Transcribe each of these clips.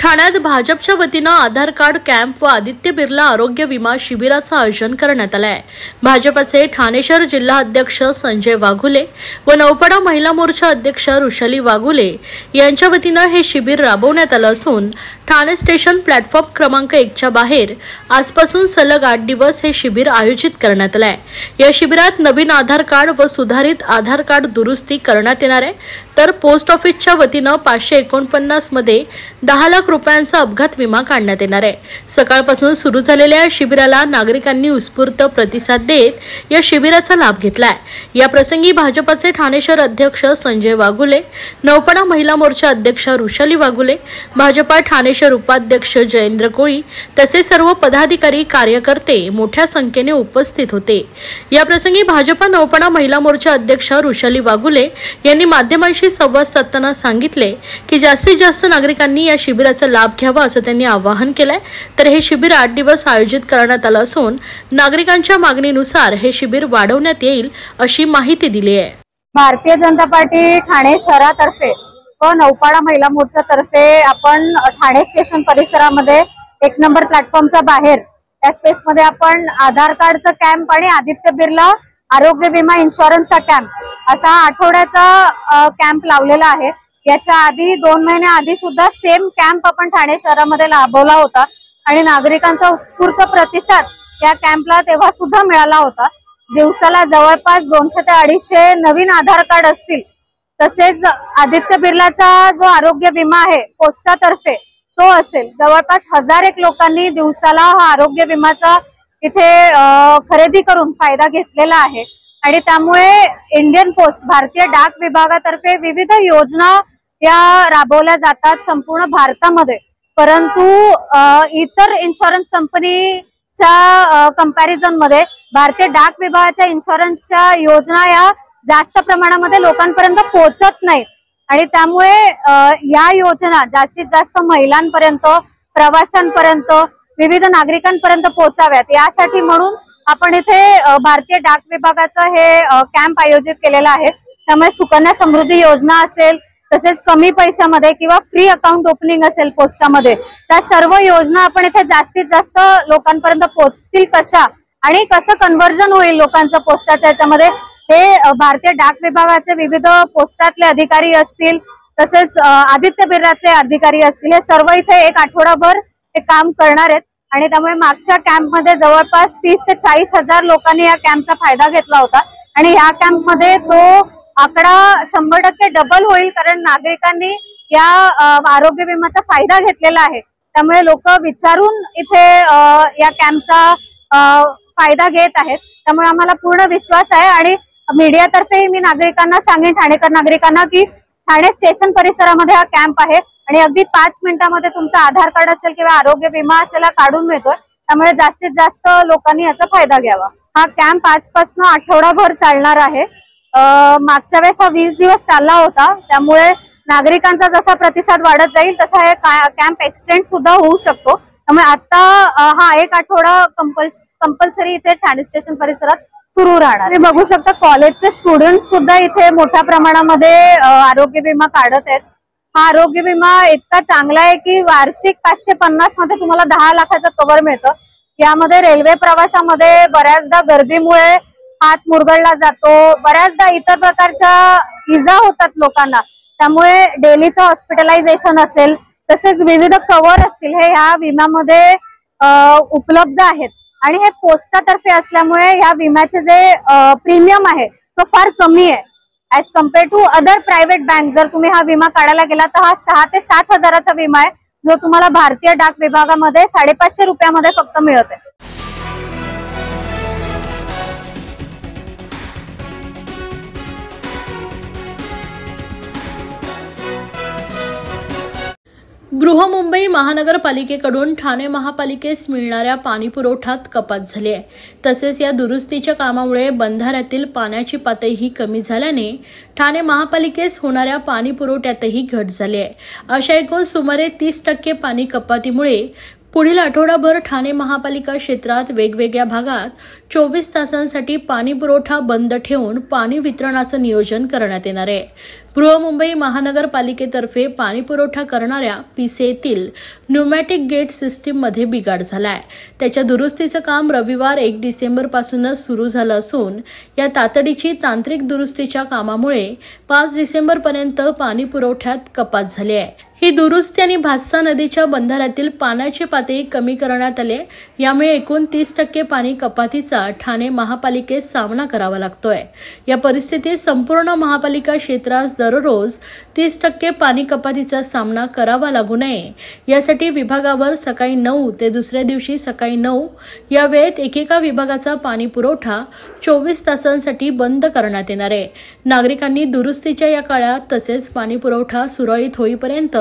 ठाण्यात भाजपच्या वतीनं आधार कार्ड कॅम्प व आदित्य बिर्ला आरोग्य विमा शिबिराचं आयोजन करण्यात आलं आहे। भाजपचे ठाणे शहर जिल्हा अध्यक्ष संजय वाघुले व नौपाडा महिला मोर्चा अध्यक्ष ऋषाली वाघुले यांच्या वतीनं हे शिबिर राबवण्यात आलं असून ठाणे स्टेशन प्लॅटफॉर्म क्रमांक 1 च्या बाहेर आजपासून सलग 8 दिवस हे शिबिर आयोजित करण्यात आलं आहे। या शिबिरात नवीन आधार कार्ड व सुधारित आधार कार्ड दुरुस्ती करण्यात येणार आहे, तर पोस्ट ऑफिसच्या वतीनं 549 मध्ये 10 लाख रुपयांचा अपघात विमा काढण्यात येणार आहे। सकाळपासून सुरू झालेल्या या शिबिराला नागरिकांनी उत्स्फूर्त प्रतिसाद देत या शिबिराचा लाभ घेतलाय। या प्रसंगी भाजपचे ठाणे शहर अध्यक्ष संजय वाघुले, नौपाडा महिला मोर्चा अध्यक्ष ऋषाली वाघुले, भाजपा ठाणे शहर उपाध्यक्ष जयेंद्र कोळी तसेच सर्व पदाधिकारी कार्यकर्ते मोठ्या संख्येने उपस्थित होते। या प्रसंगी भाजपा नौपाडा महिला मोर्चा अध्यक्ष ऋषाली वाघुले यांनी माध्यमांशी संवाद साधताना सांगितले की जास्तीत जास्त नागरिकांनी या शिबिराचा लाभ घ्यावा असं त्यांनी आवाहन केलंय। तर हे शिबिर 8 दिवस आयोजित करण्यात आलं असून नागरिकांच्या मागणीनुसार हे शिबिर वाढवण्यात येईल अशी माहिती दिली आहे। भारतीय जनता पार्टी ठाणे शहरातर्फे व नौपाडा महिला मोर्चा तर्फे आपण ठाणे स्टेशन परिसरामध्ये 1 नंबर प्लॅटफॉर्मच्या बाहेर त्या स्पेस मध्ये आपण आधार कार्डचा कॅम्प आणि आदित्य बिर्ला आरोग्य विमा इन्शुरन्सचा कॅम्प असा आठवड्याचा कॅम्प लावलेला आहे। याच्या आधी 2 महिन्या आधी सुद्धा सेम कॅम्प आपण ठाणे शहरामध्ये राबवला होता आणि नागरिकांचा उत्स्फूर्त प्रतिसाद या कॅम्पला तेव्हा सुद्धा मिळाला होता। दिवसाला जवळपास 200 ते 250 नवीन आधार कार्ड असतील, तसेच आदित्य बिर्लाचा जो आरोग्य विमा आहे पोस्टातर्फे तो असेल। जवळपास 1001 लोकांनी दिवसाला हा आरोग्य विमाचा इथे खरेदी करून फायदा घेतलेला आहे आणि त्यामुळे इंडियन पोस्ट भारतीय डाक विभागातर्फे विविध योजना या राबवल्या जातात संपूर्ण भारतामध्ये, परंतु इतर इन्शुरन्स कंपनीच्या कंपॅरिझन मध्ये भारतीय डाक विभागाच्या इन्शुरन्सच्या योजना या जास्त प्रमाणामध्ये लोकांपर्यंत पोहोचत नाहीत आणि त्यामुळे या योजना जास्तीत जास्त महिलांपर्यंत, प्रवाशांपर्यंत, विविध नागरिकांपर्यंत पोहोचाव्यात यासाठी म्हणून आपण इथे भारतीय डाक विभागाचं हे कॅम्प आयोजित केलेला आहे। त्यामुळे सुकन्या समृद्धी योजना असेल, तसेच कमी पैशामध्ये किंवा फ्री अकाउंट ओपनिंग असेल पोस्टामध्ये, त्या सर्व योजना आपण इथे जास्तीत जास्त लोकांपर्यंत पोहोचतील कशा आणि कसं कन्व्हर्जन होईल लोकांचं पोस्टाच्या याच्यामध्ये, हे भारतीय डाक विभागाचे विविध पोस्टातले अधिकारी असतील, तसेच आदित्य बिर्लाचे अधिकारी असतील, हे सर्व इथे 1 आठवडाभर हे काम करणार आहेत आणि त्यामुळे मागच्या कॅम्पमध्ये जवळपास 30 ते 40 हजार लोकांनी या कॅम्पचा फायदा घेतला होता आणि या कॅम्पमध्ये तो आकडा 100% डबल होईल, कारण नागरिकांनी या आरोग्य विम्याचा फायदा घेतलेला आहे। त्यामुळे लोक विचारून इथे या कॅम्पचा फायदा घेत आहेत। त्यामुळे आम्हाला पूर्ण विश्वास आहे आणि मीडियातर्फे मी नागरिकांना सांगेन, ठाणेकर नागरिकांना, की ठाणे स्टेशन परिसरामध्ये हा कॅम्प आहे आणि अगदी 5 मिनिटांमध्ये तुमचा आधार कार्ड असेल किंवा आरोग्य विमा असेल काढून मिळतोय। त्यामुळे जास्तीत जास्त लोकांनी याचा फायदा घ्यावा। हा कॅम्प आजपासून आठवडाभर चालणार आहे। मागच्या वेळेस हा 20 दिवस चालला होता, त्यामुळे नागरिकांचा जसा प्रतिसाद वाढत जाईल तसा हे कॅम्प एक्सटेंड सुद्धा होऊ शकतो। त्यामुळे आता हा 1 आठवडा कंपल्सरी इथे ठाणे स्टेशन परिसरात सुरू राहणार। तुम्ही बघू शकता कॉलेजचे स्टुडंट सुद्धा इथे मोठ्या प्रमाणामध्ये आरोग्य विमा काढत आहेत। हा आरोग्य विमा इतका चांगला आहे की वार्षिक 550 मध्ये तुम्हाला 10 लाखाचं कव्हर मिळतं। यामध्ये रेल्वे प्रवासामध्ये बऱ्याचदा गर्दीमुळे हात मुरगळला जातो, बऱ्याचदा इतर प्रकारच्या इजा होतात लोकांना, त्यामुळे डेलीचं हॉस्पिटलायझेशन असेल, तसेच विविध कव्हर असतील, हे ह्या विम्यामध्ये उपलब्ध आहेत आणि हे पोस्टातर्फे असल्यामुळे ह्या विम्याचे जे प्रीमियम आहे तो फार कमी आहे as compared to other private bank. जर तुम्ही हा विमा काढायला गेला तर हा 6 ते 7 हजाराचा विमा आहे, जो तुम्हाला भारतीय डाक विभागामध्ये 550 रुपयामध्ये फक्त मिळत आहे। बृहन्मुंबई महानगरपालिकेकडून ठाणे महापालिकेस मिळणाऱ्या पाणीपुरवठ्यात कपात झाली आहे. तसेच या दुरुस्तीच्या कामामुळे बंधाऱ्यातील पाण्याची पातळीही कमी झाल्याने ठाणे महापालिकेस होणाऱ्या पाणीपुरवठ्यातही घट झाली आहे. अशा एकूण सुमारे 30% पाणी कपातीमुळे पुढील आठवडाभर ठाणे महापालिका क्षेत्रात वेगवेगळ्या भागात 24 तासांसाठी पाणी पुरवठा बंद ठेवून पाणी वितरणाचं नियोजन करण्यात येणार आहे. बृहन्मुंबई महानगरपालिकेतर्फे पाणी पुरवठा करणाऱ्या पीसीएतील न्यूमॅटिक गेट सिस्टीममध्ये बिघाड झालाय. त्याच्या दुरुस्तीचं काम रविवार 1 डिसेंबरपासूनच सुरू झालं असून या तातडीची तांत्रिक दुरुस्तीच्या कामामुळे 5 डिसेंबरपर्यंत पाणी पुरवठ्यात कपात झाली आहे. ही दुरुस्ती आणि भातसा नदीच्या बंधाऱ्यातील पाण्याची पातळी कमी करण्यात आली. यामुळे एकूण 30% पाणी कपातीचा ठाणे महापालिकेस सामना करावा लागतोय. या परिस्थितीत संपूर्ण महापालिका क्षेत्रास दररोज 30% पाणी कपातीचा सामना करावा लागू नये यासाठी विभागावर सकाळी 9 ते दुसऱ्या दिवशी सकाळी 9 या वेळेत एकेका विभागाचा पाणी पुरवठा 24 तासांसाठी बंद करण्यात येणार आहे. नागरिकांनी दुरुस्तीच्या या काळात तसेच पाणी पुरवठा सुरळीत होईपर्यंत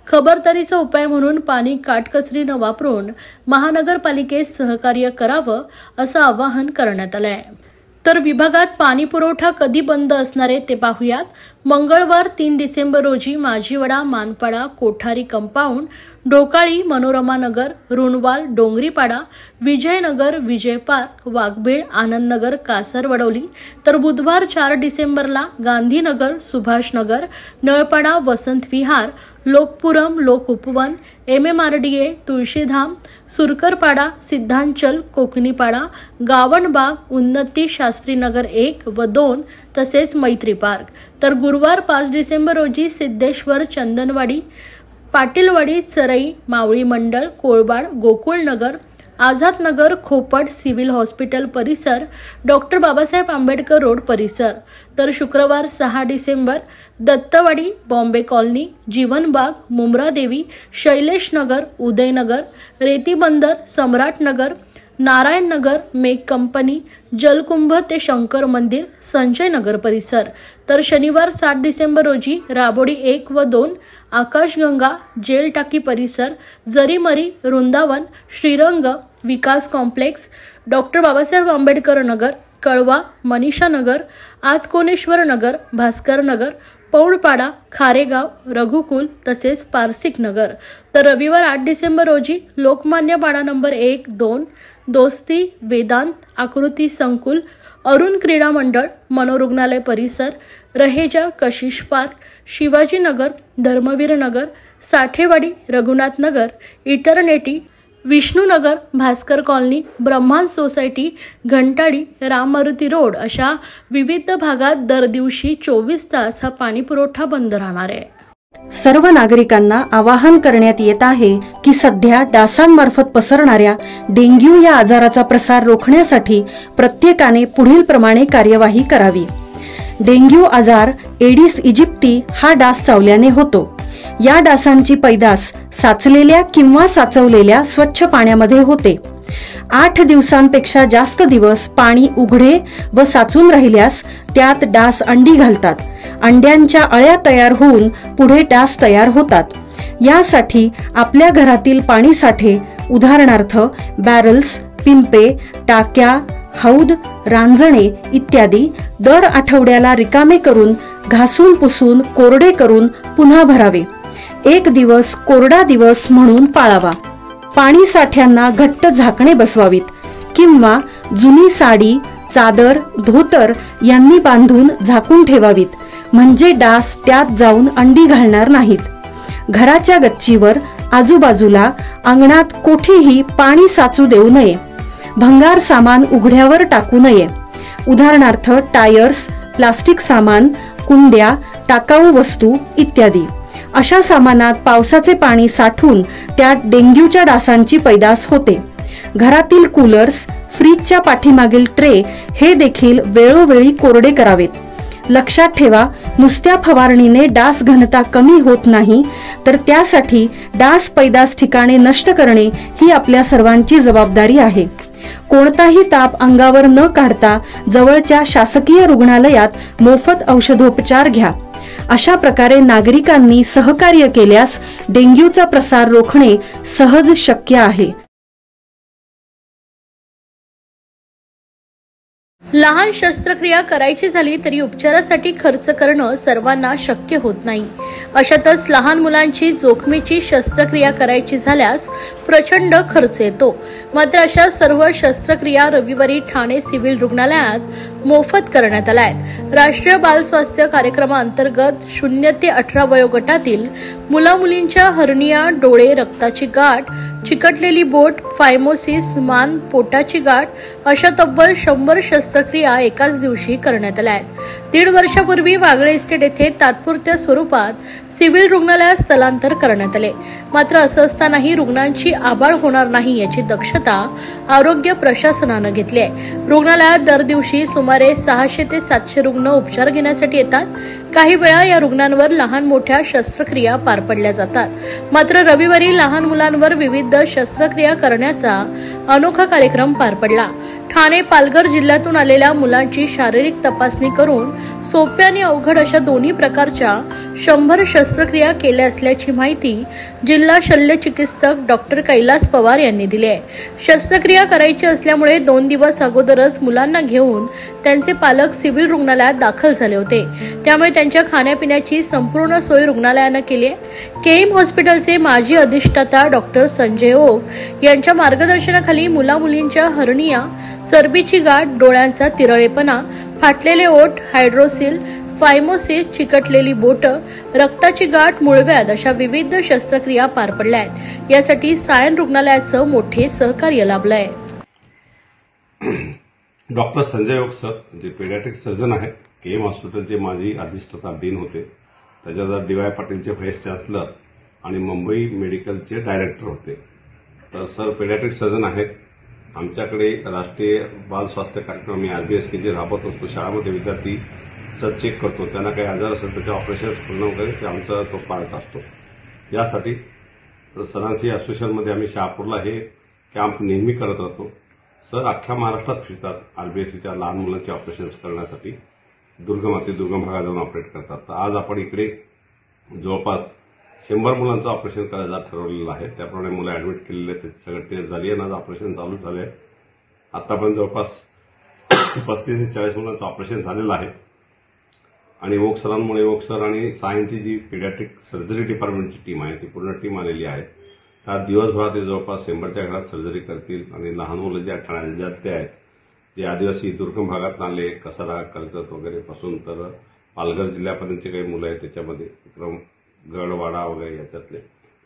खबरदारीचा उपाय म्हणून पाणी काटकसरीनं वापरून महानगरपालिकेस सहकार्य करावं असं आवाहन करण्यात आलं आहे. तर विभागात पाणी पुरवठा कधी बंद असणार आहे ते पाहूयात. मंगळवार 3 डिसेंबर रोजी माजीवडा, मानपाडा, कोठारी कंपाऊंड, ढोकाळी, मनोरमा नगर, रुणवाल, डोंगरीपाडा, विजयनगर, विजय पार्क, वाघबीळ, आनंदनगर, कासरवडवली. तर बुधवार 4 डिसेंबरला गांधीनगर, सुभाषनगर, नळपाडा, वसंत विहार, लोकपुरम, लोक उपवन, MMRDA, तुळशीधाम, सुरकरपाडा, सिद्धांचल, कोकणीपाडा, गावणबाग, उन्नती, शास्त्रीनगर 1 व 2 तसेच मैत्री पार्क. तर गुरुवार 5 डिसेंबर रोजी सिद्धेश्वर, चंदनवाडी, पाटीलवाडी, चरई, मावळी मंडळ, कोळबाड, गोकुळनगर, आझादनगर, खोपट, सिव्हिल हॉस्पिटल परिसर, डॉक्टर बाबासाहेब आंबेडकर रोड परिसर. तर शुक्रवार 6 December Dattawadi, Bombay colony, Jeevanbag, Mumbradevi, Shaileshnagar, Udaynagar, Retibandar, Samratnagar, Narayannagar, make company, जलकुंभ ते शंकर मंदिर, संजय नगर परिसर. तर शनिवार 7 डिसेंबर रोजी राबोडी 1 व 2, आकाशगंगा, जेल टाकी परिसर, जरीमरी, वृंदावन, श्रीरंग, विकास कॉम्प्लेक्स, डॉक्टर बाबासाहेब आंबेडकर नगर, कळवा, मनीषा नगर, आतकोणेश्वर नगर, भास्कर नगर, पौळपाडा, खारेगाव, रघुकुल तसेच पारसिक नगर. तर रविवार 8 डिसेंबर रोजी लोकमान्य पाडा नंबर 1, 2, दोस्ती, वेदांत, आकृती संकुल, अरुण क्रीडा मंडळ, मनोरुग्णालय परिसर, रहेजा, कशिश पार्क, शिवाजीनगर, धर्मवीर नगर, साठेवाडी, रघुनाथ नगर, इटरनेटी, विष्णुनगर, भास्कर कॉलनी, ब्रह्मांड सोसायटी, घंटाळी, राममारुती रोड अशा विविध भागात दर दिवशी 24 तास हा पाणी पुरवठा बंद राहणार आहे. सर्व नागरिकांना आवाहन करण्यात येत आहे की सध्या डासांमार्फत पसरणाऱ्या डेंग्यू या आजाराचा प्रसार रोखण्यासाठी प्रत्येकाने पुढील प्रमाणे कार्यवाही करावी. डेंग्यू आजार एडिस इजिप्ती हा डास चावल्याने होतो. या डासांची पैदास साचलेल्या किंवा साचवलेल्या स्वच्छ पाण्यामध्ये होते. 8 दिवसांपेक्षा जास्त दिवस पाणी उघडे व साचून राहिल्यास त्यात डास अंडी घालतात. अंड्यांच्या अळ्या तयार होऊन पुढे डास तयार होतात. यासाठी आपल्या घरातील पाणी साठे उदाहरणार्थ बॅरल्स, पिंपे, टाक्या, हौद, रांजणे इत्यादी दर आठवड्याला रिकामे करून घासून पुसून कोरडे करून पुन्हा भरावे. 1 दिवस कोरडा दिवस म्हणून पाळावा. पाणी साठ्यांना घट्ट झाकणे बसवावीत किंवा जुनी साडी, चादर, धोतर यांनी बांधून झाकून ठेवावीत, म्हणजे डास त्यात जाऊन अंडी घालणार नाहीत. घराच्या गच्चीवर, आजूबाजूला, अंगणात कोठेही पाणी साचू देऊ नये. भंगार सामान उघड्यावर टाकू नये. उदाहरणार्थ टायर्स, प्लास्टिक सामान, कुंड्या, टाकाऊ वस्तू इत्यादी. अशा सामानात पावसाचे पाणी साठून त्यात डेंग्यूच्या डासांची पैदास होते. घरातील कूलर्स, फ्रीजच्या पाठीमागील ट्रे हे देखील वेळोवेळी कोरडे करावेत. लक्षात ठेवा, नुसत्या फवारणीने डास घनता कमी होत नाही, तर त्यासाठी डास पैदास ठिकाणे नष्ट करणे ही आपल्या सर्वांची जबाबदारी आहे. कोणताही ताप अंगावर न काढता जवळच्या शासकीय रुग्णालयात मोफत औषधोपचार घ्या. अशा प्रकारे नागरिकांनी सहकार्य केल्यास डेंग्यूचा प्रसार रोखणे सहज शक्य आहे. लहान शस्त्रक्रिया करायची झाली तरी उपचारासाठी खर्च करणं सर्वांना शक्य होत नाही. अशातच लहान मुलांची जोखमीची शस्त्रक्रिया करायची झाल्यास प्रचंड खर्च येतो. मात्र अशा सर्व शस्त्रक्रिया रविवारी ठाणे सिव्हिल रुग्णालयात मोफत करण्यात आल्या आहेत. राष्ट्रीय बाल स्वास्थ्य कार्यक्रमाअंतर्गत 0 ते 18 वयोगटातील मुला-मुलींच्या हर्निया, डोळे, रक्ताची गाठ, चिकटलेली बोट, फायमोसिस, मान, पोटाची गाठ अशा तब्बल 100 शस्त्रक्रिया एकाच दिवशी करण्यात आल्या आहेत. 1.5 वर्षापूर्वी वागळे इस्टेट येथे तात्पुरत्या स्वरूपात सिव्हिल रुग्णालयात स्थलांतर करण्यात आले. मात्र असं असतानाही रुग्णांची आबाळ होणार नाही याची दक्षता आरोग्य प्रशासनानं घेतली आहे. रुग्णालयात दर दिवशी सुमारे 600 ते 700 रुग्ण उपचार घेण्यासाठी येतात. काही वेळा या रुग्णांवर लहान मोठ्या शस्त्रक्रिया पार पडल्या जातात. मात्र रविवारी लहान मुलांवर विविध शस्त्रक्रिया करण्याचा अनोखा कार्यक्रम पार पडला. ठाणे, पालघर जिल्ह्यातून आलेल्या मुलांची शारीरिक तपासणी करून सोप्या आणि अवघड अशा दोन्ही प्रकारच्या 100 शस्त्रक्रिया केल्या असल्याची माहिती जिल्हा शल्य चिकित्सक डॉक्टर कैलास पवार यांनी दिली आहे. शस्त्रक्रिया करायची असल्यामुळे 2 दिवस अगोदरच मुलांना घेऊन त्यांचे पालक सिव्हिल रुग्णालयात दाखल झाले होते. त्यामुळे त्यांच्या खाण्यापिण्याची संपूर्ण सोय रुग्णालयानं केली आहे. केईएम हॉस्पिटलचे माजी अधिष्ठाता डॉक्टर संजय ओक यांच्या मार्गदर्शनाखाली मुला-मुलींच्या हर्निया, चरबीची गाठ, डोळ्यांचा तिरळेपणा, फाटलेले ओठ, हायड्रोसिल, फायमोसिस, चिकटलेली बोट, रक्ताची गाठ, मूळव्याध अशा विविध शस्त्रक्रिया पार पडल्या आहेत. यासाठी सायन रुग्णालयाचं मोठे सहकार्य लाभलं आहे. डॉक्टर संजय ओक सर जे पेडियाट्रिक सर्जन आहेत, केएम हॉस्पिटलचे माजी अधिष्ठाता डीन होते, त्याच्यानंतर डी.वाय. पाटीलचे व्हाईस चान्सलर आणि मुंबई मेडिकलचे डायरेक्टर होते. तर सर पेडियाट्रिक सर्जन आहेत. आमच्याकडे राष्ट्रीय बाल स्वास्थ्य कार्यक्रम RBSK जे राबवत असतो, शाळामध्ये विद्यार्थीचा चेक करतो, त्यांना काही आजार असेल त्याचे ऑपरेशन्स करणं वगैरे ते आमचा तो पार्ट असतो. यासाठी सरांशी असोसिएशनमध्ये आम्ही शहापूरला हे कॅम्प नेहमी करत राहतो. सर अख्ख्या महाराष्ट्रात फिरतात RBSKच्या लहान मुलांचे ऑपरेशन्स करण्यासाठी. दुर्गम भागात जाऊन ऑपरेट करतात. तर आज आपण इकडे जवळपास 100 मुलांचं ऑपरेशन करायचं ठरवलेलं आहे. त्याप्रमाणे मुलं ऍडमिट केलेले आहेत, त्याची सगळं टेस्ट झाली आहे आणि आज ऑपरेशन चालू झाले आहे. आतापर्यंत जवळपास 35 ते 40 मुलांचं ऑपरेशन झालेलं आहे. आणि ओक सरांमुळे ओक सर आणि सायन्सची जी पेडियाट्रिक सर्जरी डिपार्टमेंटची टीम आहे ती पूर्ण टीम आलेली आहे. त्या दिवसभरात ते जवळपास 100च्या घरात सर्जरी करतील. आणि लहान मुलं जे ठाणे जिल्ह्यातले आहेत, जे आदिवासी दुर्गम भागात आले, कसारा, कर्जत वगैरे पासून तर पालघर जिल्ह्यापर्यंतचे काही मुलं आहेत, त्याच्यामध्ये गडवाडा वगैरे याच्यातले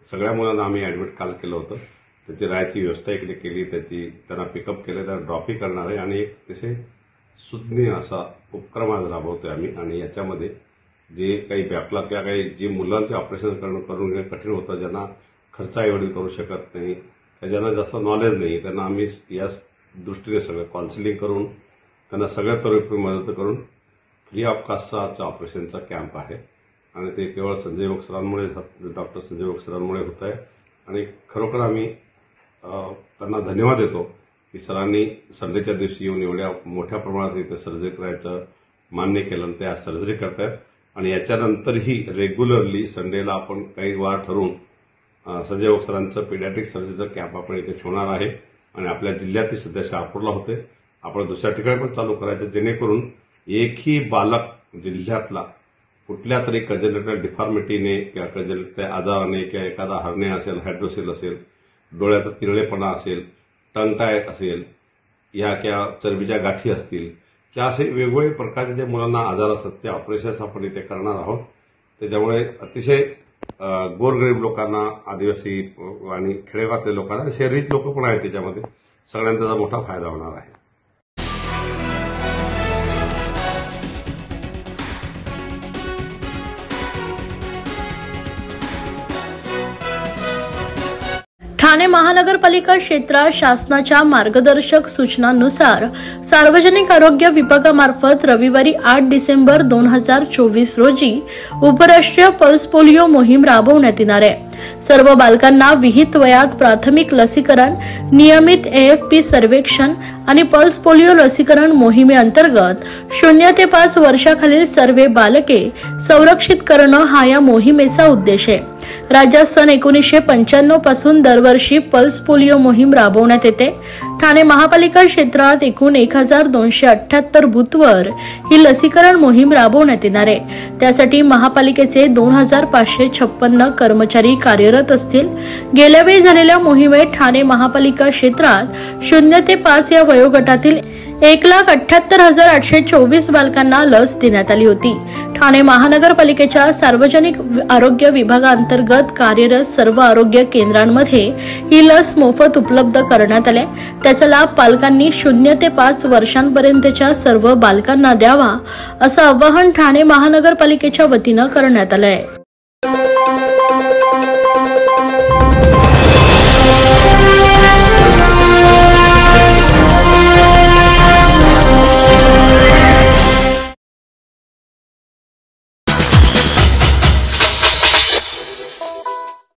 सगळ्या मुलांना आम्ही ऍडमिट काल केलं होतं. त्याची राहायची व्यवस्था इकडे केली, त्यांना पिकअप केलं, त्यांना ड्रॉपही करणार आहे. आणि एक तसे सुज्ञ असा उपक्रम आज राबवतोय आम्ही. आणि याच्यामध्ये जे काही बॅकलॉग किंवा काही जे मुलांचे ऑपरेशन करून घेणं कठीण होतं, ज्यांना खर्च आईवडील करू शकत नाही, ज्यांना जास्त नॉलेज नाही, त्यांना आम्ही या दृष्टीने सगळं काउन्सिलिंग करून त्यांना सगळ्या तऱ्हेची मदत करून फ्री ऑफ कास्टचा ऑपरेशनचा कॅम्प आहे. आणि ते केवळ संजय ओक सरांमुळे, डॉक्टर संजय ओक सरांमुळे होत आहे. आणि खरोखर आम्ही त्यांना धन्यवाद देतो की सरांनी संडेच्या दिवशी येऊन एवढ्या मोठ्या प्रमाणात इथे सर्जरी करायचं मान्य केलं. ते आज सर्जरी करतायत. आणि याच्यानंतरही रेग्युलरली संडेला आपण काही वार ठरवून संजय ओक सरांचं पेडियाट्रिक सर्जरीचं कॅम्प आपण इथे ठेवणार आहे. आणि आपल्या जिल्ह्यातही सध्या शहापूरला होते, आपण दुसऱ्या ठिकाणी पण चालू करायचं, जेणेकरून एकही बालक जिल्ह्यातला कुठल्या तरी कंजेनिटल डिफॉर्मिटीने किंवा कंजेनिटल आजाराने किंवा एखादा हर्निया असेल, हायड्रोसिल असेल, डोळ्याचा तिरळेपणा असेल, टंग टाय असेल, या किंवा चरबीच्या गाठी असतील, किंवा असे वेगवेगळे प्रकारचे जे मुलांना आजार असतात ते ऑपरेशन्स आपण इथे करणार आहोत. त्याच्यामुळे अतिशय गोरगरीब लोकांना, आदिवासी आणि खेडेगावातल्या लोकांना, शहरी लोक पण आहेत, त्याच्यामध्ये सगळ्यांना त्याचा मोठा फायदा होणार आहे. ठाणे महानगरपालिका क्षेत्रात शासनाच्या मार्गदर्शक सूचनांनुसार सार्वजनिक आरोग्य विभागामार्फत रविवारी 8 डिसेंबर 2024 रोजी उपराष्ट्रीय पल्स पोलिओ मोहीम राबवण्यात येणार आहे. सर्व बालकांना विहित वयात प्राथमिक लसीकरण, नियमित AFP सर्वेक्षण आणि पल्स पोलिओ लसीकरण मोहिमेअंतर्गत 0 ते 5 वर्षाखालील सर्व बालके संरक्षित करणं हा या मोहिमेचा उद्देश आहे। राज्यात सन 1995 पासून दरवर्षी पल्स पोलिओ मोहीम राबवण्यात येते। ठाणे महापालिका क्षेत्रात एकूण 1278 बूथवर ही लसीकरण मोहीम राबवण्यात येणार आहे। त्यासाठी महापालिकेचे 2556 कर्मचारी कार्यरत असतील। गेल्या वेळी झालेल्या मोहिमेत ठाणे महापालिका क्षेत्रात 0 ते 5 या वयोगटातील 1,78,824 बालकांना लस देण्यात आली होती। ठाणे महानगरपालिकेच्या सार्वजनिक आरोग्य विभागांतर्गत कार्यरत सर्व आरोग्य केंद्रांमध्ये ही लस मोफत उपलब्ध करण्यात आली। त्याचा लाभ पालकांनी 0 ते 5 वर्षांपर्यंतच्या सर्व बालकांना द्यावा, असं आवाहन ठाणे महानगरपालिकेच्या वतीनं करण्यात आलं आहे।